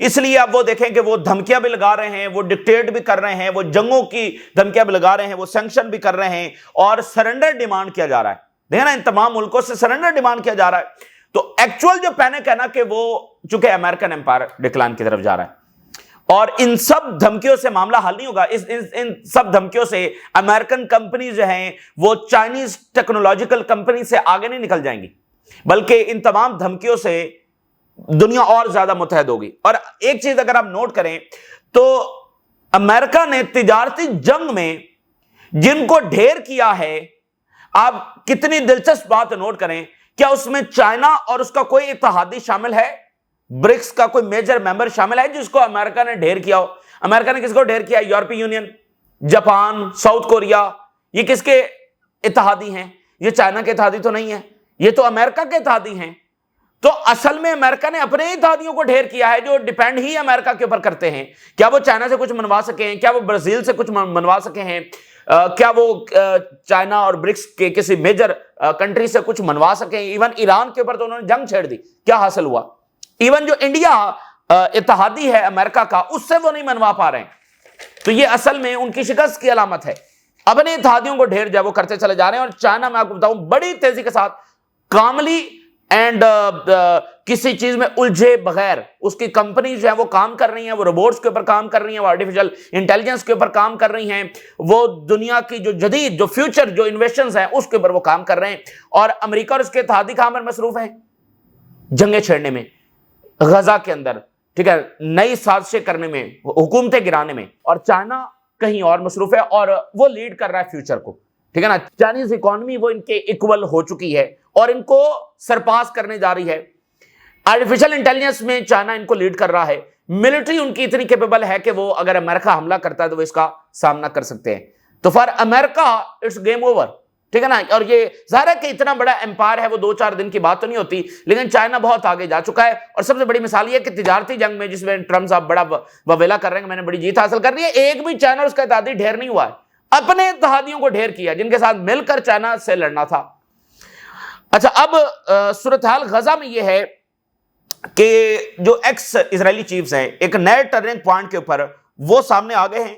اس لیے اب وہ دیکھیں کہ وہ دھمکیاں بھی لگا رہے ہیں, وہ ڈکٹیٹ بھی کر رہے ہیں, وہ جنگوں کی دھمکیاں بھی لگا رہے ہیں, وہ سینکشن بھی کر رہے ہیں, اور سرنڈر ڈیمانڈ کیا جا رہا ہے. دیکھیں نا, ان تمام ملکوں سے سرنڈر ڈیمانڈ کیا جا رہا ہے. تو ایکچوئل جو پینک ہے نا کہ وہ چونکہ امریکن امپائر ڈکلائن کی طرف جا رہا ہے, اور ان سب دھمکیوں سے معاملہ حل نہیں ہوگا. ان سب دھمکیوں سے امریکن کمپنی جو ہیں وہ چائنیز ٹیکنالوجیکل کمپنی سے آگے نہیں نکل جائیں گی, بلکہ ان تمام دھمکیوں سے دنیا اور زیادہ متحد ہوگی. اور ایک چیز اگر آپ نوٹ کریں تو امریکہ نے تجارتی جنگ میں جن کو ڈھیر کیا ہے, آپ کتنی دلچسپ بات نوٹ کریں, کیا اس میں چائنا اور اس کا کوئی اتحادی شامل ہے؟ برکس کا کوئی میجر ممبر شامل ہے جس کو امریکہ نے ڈھیر کیا ہو؟ امریکہ نے کس کو ڈھیر کیا؟ یورپی یونین, جاپان, ساؤتھ کوریا. یہ کس کے اتحادی ہیں؟ یہ چائنا کے اتحادی تو نہیں ہے, یہ تو امریکہ کے اتحادی ہیں. تو اصل میں امریکہ نے اپنے اتحادیوں کو ڈھیر کیا ہے جو ڈیپینڈ ہی امریکہ کے اوپر کرتے ہیں. کیا وہ چائنا سے کچھ منوا سکے ہیں؟ کیا وہ برازیل سے کچھ منوا سکے ہیں؟ کیا وہ چائنا اور برکس کے کسی میجر کنٹری سے کچھ منوا سکیں؟ ایون ایران کے اوپر تو انہوں نے جنگ چھیڑ دی, کیا حاصل ہوا؟ ایون جو انڈیا اتحادی ہے امریکہ کا, اس سے وہ نہیں منوا پا رہے ہیں. تو یہ اصل میں ان کی شکست کی علامت ہے. اپنے اتحادیوں کو ڈھیر جو وہ کرتے چلے جا رہے ہیں. اور چائنا, میں آپ کو بتاؤں, بڑی تیزی کے ساتھ کاملی اینڈ کسی چیز میں الجھے بغیر اس کی کمپنی جو ہے وہ کام کر رہی ہیں, وہ روبوٹس کے اوپر کام کر رہی ہیں, وہ آرٹیفیشل انٹیلیجنس کے اوپر کام کر رہی ہیں, وہ دنیا کی جو جدید جو فیوچر جو انویشنز ہیں اس کے اوپر وہ کام کر رہے ہیں. اور امریکہ اور اس کے اتحادی کہاں پر مصروف ہیں؟ جنگیں چھیڑنے میں, غزہ کے اندر, ٹھیک ہے, نئی سازشیں کرنے میں, حکومتیں گرانے میں. اور چائنا کہیں اور مصروف ہے اور وہ لیڈ کر رہا ہے فیوچر کو, ٹھیک ہے نا. چائنیز اکانومی وہ ان کے ایکول ہو چکی ہے اور ان کو سرپاس کرنے جا رہی ہے. آرٹیفیشل انٹیلیجنس میں چائنا ان کو لیڈ کر رہا ہے. ملٹری ان کی اتنی کیپیبل ہے کہ وہ اگر امریکہ حملہ کرتا ہے تو وہ اس کا سامنا کر سکتے ہیں. تو for America it's game over, ٹھیک ہے نا. اور یہ ظاہر ہے کہ اتنا بڑا امپائر ہے, وہ 2-4 دن کی بات تو نہیں ہوتی, لیکن چائنا بہت آگے جا چکا ہے. اور سب سے بڑی مثال یہ کہ تجارتی جنگ میں جس میں ٹرمپ صاحب بڑا وویلا کر رہے ہیں کہ میں نے بڑی جیت حاصل کر لی ہے, ایک بھی چائنا اور اس کا اتحادی ڈھیر نہیں ہوا ہے. اپنے اتحادیوں کو ڈھیر کیا جن کے ساتھ مل کر چائنا سے لڑنا تھا. اچھا, اب صورتحال غزہ میں یہ ہے کہ جو ایکس اسرائیلی چیفز ہیں ایک نئے ٹرننگ پوائنٹ کے اوپر وہ سامنے آ گئے ہیں.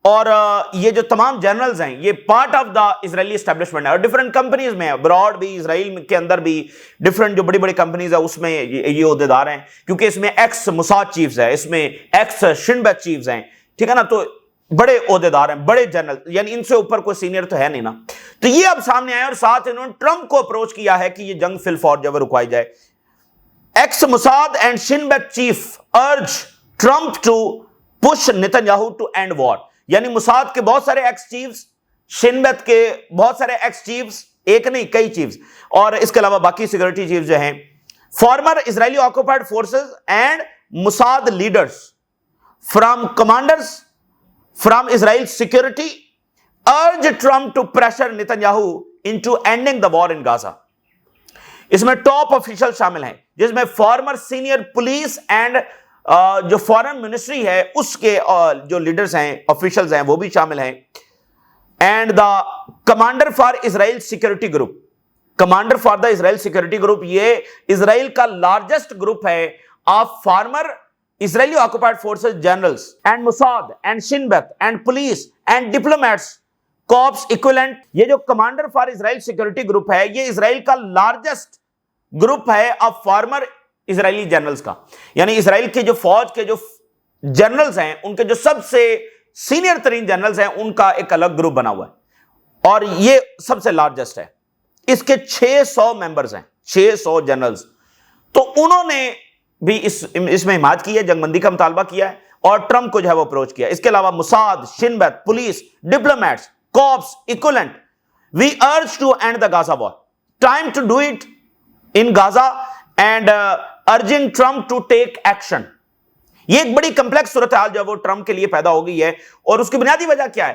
اور یہ جو تمام جنرلز ہیں یہ part of the Israeli establishment ہے, اور ڈفرنٹ کمپنیز میں, ابراڈ بھی, اسرائیل کے اندر بھی ڈفرنٹ جو بڑی بڑی کمپنیز ہیں اس میں یہ عہدیدار ہیں, کیونکہ اس میں ایکس موساد چیفز ہیں, اس میں ایکس شن بیت چیفز ہیں, ٹھیک ہے نا. تو بڑے عہدیدار ہیں, بڑے جنرل, یعنی ان سے اوپر کوئی سینئر تو ہے نہیں نا. تو یہ اب سامنے آئے اور ساتھ انہوں نے ٹرمپ کو اپروچ کیا ہے کہ یہ جنگ فی الفور جو ہے رکوائی جائے. X Mossad and Shin Bet chief urge Trump to push Netanyahu to end war. یعنی موساد کے بہت سارے ایکس چیفز, شن بیت کے بہت سارے ایکس چیفز, ایک نہیں کئی چیفز, اور اس کے علاوہ باقی سیکورٹی چیفز جو ہیں, former Israeli occupied forces and Mossad leaders from commanders from Israel security urge Trump to pressure Netanyahu into ending the war in Gaza. اس میں ٹاپ آفیشل شامل ہیں جس میں فارمر سینئر پولیس اینڈ جو foreign ministry ہے اس کے جو leaders ہیں, آفیشلز ہیں, وہ بھی شامل ہیں. And the commander for Israel security group, commander for the Israel security group, یہ اسرائیل کا لارجسٹ گروپ ہے of former Israeli occupied forces generals and Mossad and Shin Bet and police and diplomats corps equivalent. یہ جو commander for Israel security group ہے یہ Israel کا largest group ہے of former Israeli generals کا, یعنی اسرائیل کے جو فوج کے جو generals ہیں ان کے جو سب سے senior ترین generals ہیں ان کا ایک الگ group بنا ہوا ہے اور یہ سب سے largest ہے. اس کے 600 members ہیں, 600 generals. تو انہوں نے بھی اس میں حمایت کی ہے, جنگ بندی کا مطالبہ کیا ہے اور ٹرمپ کو جو ہے وہ اپروچ کیا. اس کے علاوہ Mossad, Shin Bet, police, diplomats, corps equivalent, we urge to end the Gaza war, time to do it in Gaza and urging Trump to take action. یہ ایک بڑی کمپلیکس صورتحال جو ہے وہ ٹرمپ کے لیے پیدا ہو گئی ہے, اور اس کی بنیادی وجہ کیا ہے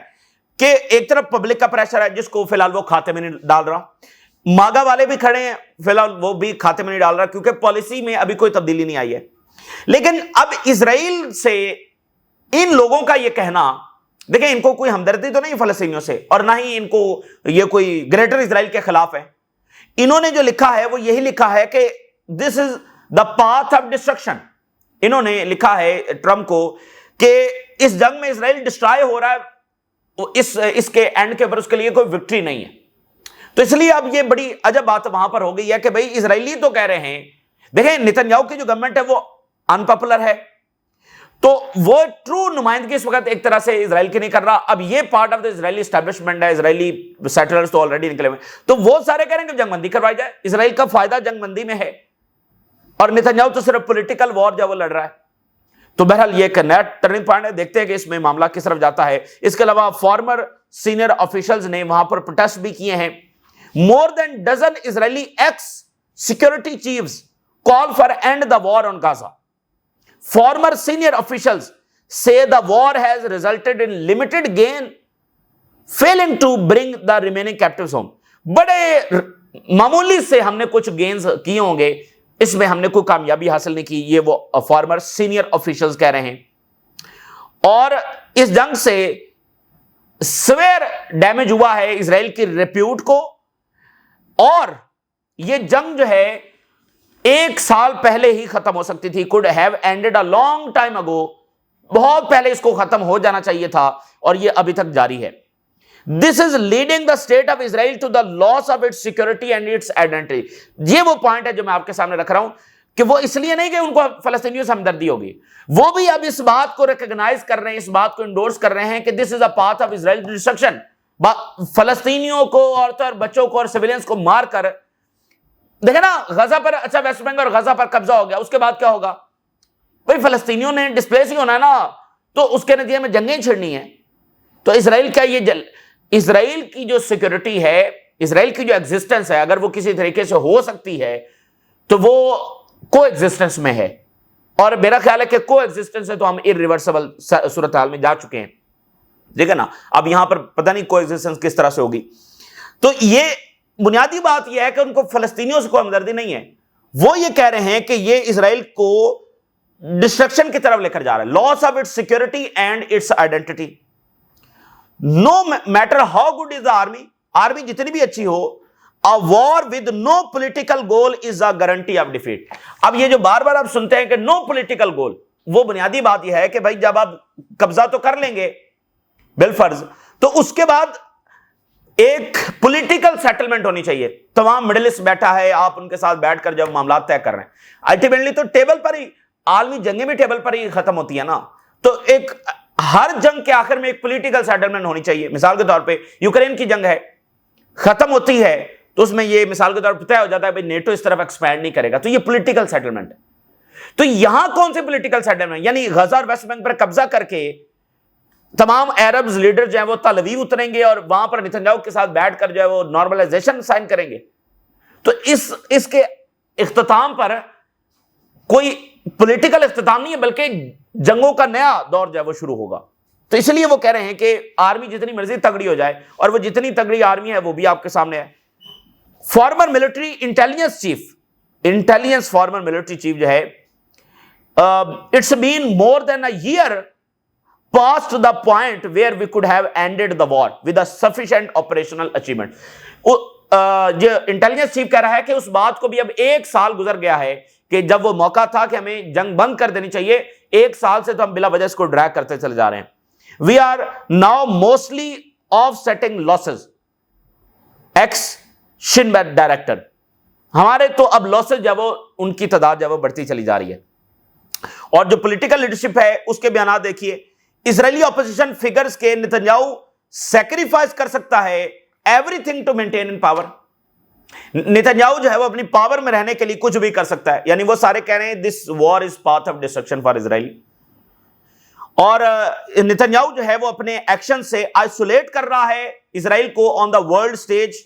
کہ ایک طرف پبلک کا پریشر ہے جس کو فی الحال وہ کھاتے میں نہیں ڈال رہا, ماگا والے بھی کھڑے ہیں فی الحال وہ بھی کھاتے میں نہیں ڈال رہا کیونکہ پالیسی میں ابھی کوئی تبدیلی نہیں آئی ہے. لیکن اب اسرائیل سے ان لوگوں کا یہ کہنا, دیکھیں ان کو کوئی ہمدردی تو نہیں فلسطینیوں سے, اور نہ ہی ان کو یہ کوئی گریٹر اسرائیل کے خلاف ہے. انہوں نے جو لکھا ہے وہ یہی لکھا ہے کہ دس از دا پاتھ آف ڈسٹرکشن, انہوں نے لکھا ہے ٹرمپ کو کہ اس جنگ میں اسرائیل ڈسٹرائے ہو رہا ہے، اس کے اینڈ کے اوپر اس کے لیے کوئی وکٹری نہیں ہے. تو اس لیے اب یہ بڑی عجب بات وہاں پر ہو گئی ہے کہ بھئی اسرائیلی تو کہہ رہے ہیں، دیکھیں نیتن یاہو کی جو گورنمنٹ ہے وہ ان پاپولر ہے، تو وہ ٹرو نمائندگی اس وقت ایک طرح سے اسرائیل کی نہیں کر رہا. اب یہ part of the Israeli establishment ہے، اسرائیلی سیٹلرز تو آلریڈی نکلے ہوئے، تو وہ سارے کہہ رہے ہیں کہ جنگ بندی کروائی جائے. اسرائیل کا فائدہ جنگ بندی میں ہے اور نیتن یاہو تو صرف پولیٹیکل وار جو وہ لڑ رہا ہے. تو بہرحال یہ ایک نیا ٹرننگ پوائنٹ ہے، دیکھتے ہیں کہ اس میں معاملہ کس طرف جاتا ہے. اس کے علاوہ فارمر سینئر آفیشلز نے وہاں پر پروٹیسٹ بھی کیے ہیں. More than dozen Israeli ex security chiefs call for end the war on Gaza. Former senior officials say the war has resulted in limited gain, failing to bring the remaining captives home. بڑے معمولی سے ہم نے کچھ gains کیے ہوں گے، اس میں ہم نے کوئی کامیابی حاصل نہیں کی، یہ وہ فارمر سینئر آفیشلز کہہ رہے ہیں. اور اس جنگ سے سویر ڈیمیج ہوا ہے اسرائیل کی ریپیوٹ کو، اور یہ جنگ جو ہے ایک سال پہلے ہی ختم ہو سکتی تھی. could have ended a long time ago. بہت پہلے اس کو ختم ہو جانا چاہیے تھا، اور یہ ابھی تک جاری ہے. This is leading the state of Israel to the loss of its security and its identity. یہ وہ پوائنٹ ہے جو میں آپ کے سامنے رکھ رہا ہوں کہ وہ اس لیے نہیں کہ ان کو فلسطینیوں سے ہمدردی ہوگی، وہ بھی اب اس بات کو ریکگنائز کر رہے ہیں، اس بات کو انڈورس کر رہے ہیں کہ this is a path of Israel's destruction. فلسطینیوں کو، عورتوں اور بچوں کو اور سویلینز کو مار کر، دیکھیں نا غزہ پر، اچھا ویسٹ بینک اور غزہ پر قبضہ ہو گیا، اس کے بعد کیا ہوگا؟ بھئی فلسطینیوں نے ڈسپلیس ہی ہونا ہے نا، تو اس کے نتیجے میں جنگیں چھڑنی ہیں. تو اسرائیل کا یہ اسرائیل کی جو سیکورٹی ہے، اسرائیل کی جو ایگزسٹنس ہے، اگر وہ کسی طریقے سے ہو سکتی ہے تو وہ کو ایگزسٹنس میں ہے، اور میرا خیال ہے کہ کو ایگزسٹنس ہے تو ہم irreversible صورتحال میں جا چکے ہیں. ٹھیک ہے نا؟ اب یہاں پر پتہ نہیں کو ایگزسٹنس کس طرح سے ہوگی. تو یہ بنیادی بات یہ ہے کہ ان کو فلسطینیوں سے کوئی ہمدردی نہیں ہے. وہ یہ کہہ رہے ہیں کہ یہ اسرائیل کو ڈسٹرکشن کی طرف لے کر جا رہا ہے. Loss of its security and its identity. No matter how good is the army جتنی بھی اچھی ہو، a war with no political goal is a guarantee of defeat. اب یہ جو بار بار آپ سنتے ہیں کہ no political goal، وہ بنیادی بات یہ ہے کہ بھائی جب آپ قبضہ تو کر لیں گے بالفرض، تو اس کے بعد ایک پولیٹیکل سیٹلمنٹ ہونی چاہیے. تمام مڈل ایسٹ بیٹھا ہے، آپ ان کے ساتھ بیٹھ کر جب معاملات طے کر رہے ہیں، الٹیمیٹلی تو ٹیبل پر ہی، عالمی جنگیں بھی ٹیبل پر ہی ختم ہوتی ہے نا. تو ایک ہر جنگ کے آخر میں ایک پولیٹیکل سیٹلمنٹ ہونی چاہیے. مثال کے طور پہ یوکرین کی جنگ ہے، ختم ہوتی ہے تو اس میں یہ مثال کے طور پر طے ہو جاتا ہے بھائی نیٹو اس طرف ایکسپینڈ نہیں کرے گا، تو یہ پولیٹیکل سیٹلمنٹ ہے. تو یہاں کون سی پولیٹیکل سیٹلمنٹ؟ یعنی غزہ اور ویسٹ بینک پر قبضہ کر کے تمام عربز لیڈر جو ہیں وہ تل اویو اتریں گے اور وہاں پر نیتن یاہو کے ساتھ بیٹھ کر جو ہے وہ نارملائزیشن سائن کریں گے. تو اس کے اختتام پر کوئی پولیٹیکل اختتام نہیں ہے، بلکہ جنگوں کا نیا دور جو ہے وہ شروع ہوگا. تو اس لیے وہ کہہ رہے ہیں کہ آرمی جتنی مرضی تگڑی ہو جائے، اور وہ جتنی تگڑی آرمی ہے وہ بھی آپ کے سامنے ہے. Former military intelligence chief, intelligence former military chief جو ہے، it's been more than a year past the point where we could have ended the war with a sufficient operational achievement. جو انٹیلیجنس چیف کہہ رہا ہے کہ اس بات کو بھی اب ایک سال گزر گیا ہے کہ جب وہ موقع تھا کہ ہمیں جنگ بند کر دینی چاہیے، ایک سال سے تو ہم بلا وجہ اس کو ڈریگ کرتے چلے جا رہے ہیں. We are now mostly offsetting losses. Ex Shin Bet director, ہمارے تو اب لاسز جو وہ ان کی تعداد جو وہ بڑھتی چلی جا رہی ہے. اور جو پولیٹیکل لیڈرشپ ہے اس کے بیانات دیکھیے. اسرائیلی اپوزیشن فگرز کے نیتن یاہو سیکریفائز کر سکتا ہے everything to maintain in power. Netanyahu جو ہے وہ اپنی پاور میں رہنے کے لیے کچھ بھی کر سکتا ہے. یعنی وہ سارے کہہ رہے ہیں دس وار از پاتھ آف ڈسٹرکشن فار اسرائیل. اور نیتن یاہو جو ہے وہ اپنے ایکشن سے آئسولیٹ کر رہا ہے اسرائیل کو on the world stage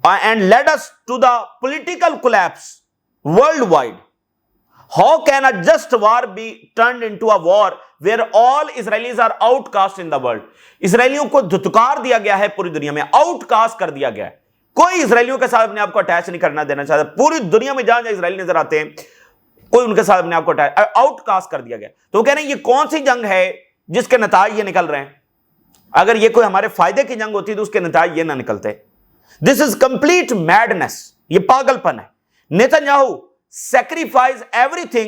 and lead us to the political collapse worldwide. How can a just war be turned into a war where all Israelis are outcast in the world? اسرائیلیوں کو دھتکار دیا گیا ہے پوری دنیا میں، out cost کر دیا گیا ہے. کوئی اسرائیلیوں کے ساتھ اپنے آپ کو اٹیچ نہیں کرنا دینا چاہتا. پوری دنیا میں جہاں جہاں اسرائیلی نظر آتے ہیں کوئی ان کے ساتھ اپنے آپ کو آؤٹ کاسٹ کر دیا گیا. تو وہ کہہ رہے ہیں یہ کون سی جنگ ہے جس کے نتائج یہ نکل رہے ہیں؟ اگر یہ کوئی ہمارے فائدے کی جنگ ہوتی تو اس کے نتائج یہ نہ نکلتے. دس از کمپلیٹ میڈنس، یہ پاگل پن ہے. نیتن یاہو sacrifice everything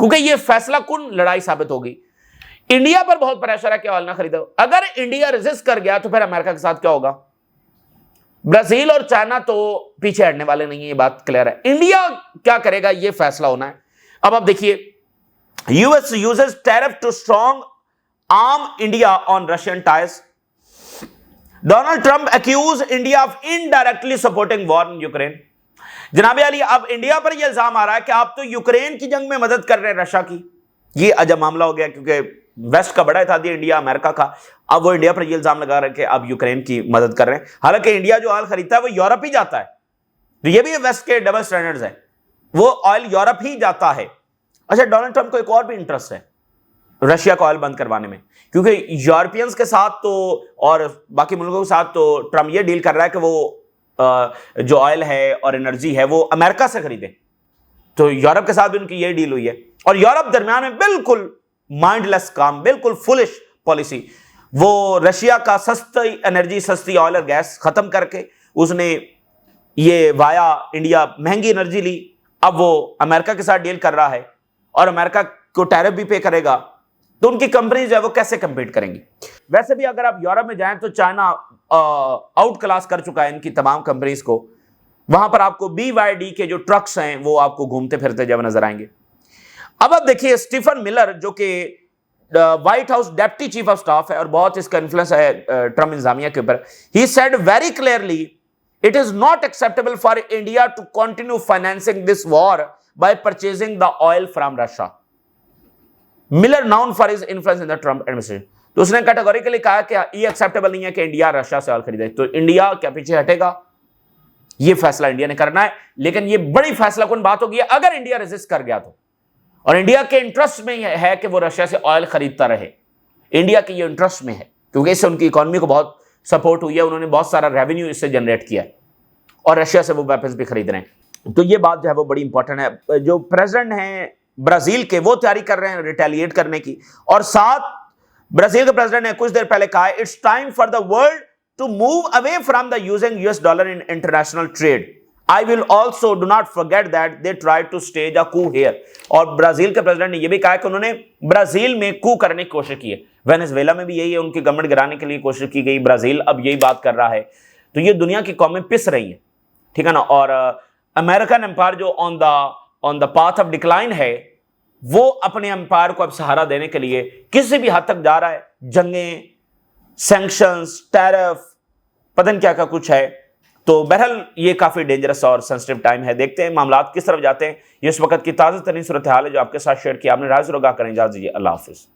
کیونکہ یہ فیصلہ کن لڑائی ثابت ہوگی. انڈیا پر بہت پریشر ہے کہ آئل نہ خریدو. اگر انڈیا ریزسٹ کر گیا تو پھر امریکہ کے ساتھ کیا ہوگا؟ برازیل اور چائنا تو پیچھے ہٹنے والے نہیں ہیں, یہ بات کلیئر ہے. انڈیا کیا کرے گا یہ فیصلہ ہونا ہے. اب آپ دیکھیے, US uses tariff to strong arm India on Russian ties. Donald Trump accused India of indirectly supporting war in Ukraine. جناب علی, اب انڈیا پر یہ الزام آ رہا ہے کہ آپ تو یوکرین کی جنگ میں مدد کر رہے ہیں رشیا کی. یہ عجب معاملہ ہو گیا, کیونکہ ویسٹ کا بڑا اتحادیہ انڈیا امریکہ کا, اب وہ انڈیا پر یہ الزام لگا رہے ہیں کہ آپ یوکرین کی مدد کر رہے ہیں. حالانکہ انڈیا جو آئل خریدتا ہے وہ یورپ ہی جاتا ہے. تو یہ بھی ویسٹ کے ڈبل سٹینڈرڈز ہیں, وہ آئل یورپ ہی جاتا ہے. اچھا, ڈونلڈ ٹرمپ کو ایک اور بھی انٹرسٹ ہے رشیا کا آئل بند کروانے میں, کیونکہ یورپینز کے ساتھ تو اور باقی ملکوں کے ساتھ تو ٹرمپ یہ ڈیل کر رہا ہے کہ وہ جو آئل ہے اور انرجی ہے وہ امریکہ سے خریدیں. تو یورپ کے ساتھ بھی ان کی یہ ڈیل ہوئی ہے, اور یورپ درمیان میں بالکل مائنڈ لیس کام, بالکل فولش پالیسی. وہ رشیا کا سستی انرجی, سستی آئل اور گیس ختم کر کے اس نے یہ وایا انڈیا مہنگی انرجی لی. اب وہ امریکہ کے ساتھ ڈیل کر رہا ہے اور امریکہ کو ٹیرف بھی پے کرے گا, تو ان کی کمپنیز جو ہے وہ کیسے کمپیٹ کریں گی؟ ویسے بھی اگر آپ یورپ میں جائیں تو چائنا آؤٹ کلاس کر چکا ہے ان کی تمام کمپنیز کو. وہاں پر آپ کو BYD کے جو ٹرکس ہیں وہ آپ کو گھومتے پھرتے جب نظر آئیں گے. اب آپ دیکھیے, اسٹیفن ملر جو کہ white house deputy chief of staff ہے اور بہت اس کا انفلوئنس ہے ٹرمپ انتظامیہ کے اوپر, he said very clearly it is not acceptable for India to continue financing this war by purchasing the oil from Russia. Miller known for his influence in the Trump administration. تو اس نے categorically کہا کہ یہ acceptable نہیں ہے کہ India Russia سے oil خریدے. تو انڈیا کیا پیچھے ہٹے گا؟ یہ فیصلہ انڈیا نے کرنا ہے, لیکن یہ بڑی فیصلہ کن بات ہوگی اگر انڈیا ریزسٹ کر گیا تو. اور انڈیا کے انٹرسٹ میں ہے کہ وہ رشیا سے آئل خریدتا رہے. انڈیا کے یہ انٹرسٹ میں ہے, کیونکہ اس سے ان کی اکانومی کو بہت سپورٹ ہوئی ہے, انہوں نے بہت سارا ریونیو اس سے جنریٹ کیا ہے, اور رشیا سے وہ ویپنز بھی خرید رہے ہیں. تو یہ بات جو ہے وہ بڑی امپورٹنٹ ہے. جو پریزیڈنٹ ہیں برازیل کے, وہ تیاری کر رہے ہیں ریٹیلیٹ کرنے کی, اور ساتھ برازیل کے پریزیڈنٹ نے کچھ دیر پہلے کہا ہے it's time for the world to move away from the using US dollar in international trade. I will also do not forget that they tried to stage a coup here. اور Brazil کے president نے یہ بھی کہا کہ انہوں نے Brazil میں کو کرنے کی کوشش کی ہے. وینزویلا میں بھی یہی ہے, ان کی گورنمنٹ گرانے کے لیے کوشش کی گئی, برازیل اب یہی بات کر رہا ہے. تو یہ دنیا کی قومیں پس رہی ہیں, ٹھیک ہے نا. اور امریکن امپائر جو آن دا پاتھ آف ڈکلائن ہے, وہ اپنے امپائر کو اب سہارا دینے کے لیے کسی بھی حد تک جا رہا ہے. جنگیں, سینکشنز, ٹیرف, پتہ نہیں کیا کیا کچھ ہے. تو بہرحال یہ کافی ڈینجرس اور سینسٹیو ٹائم ہے. دیکھتے ہیں معاملات کس طرف جاتے ہیں. یہ اس وقت کی تازہ ترین صورتحال ہے جو آپ کے ساتھ شیئر کیا. آپ نے رائے ضرور آگاہ کریں. اجازت دیجیے, اللہ حافظ.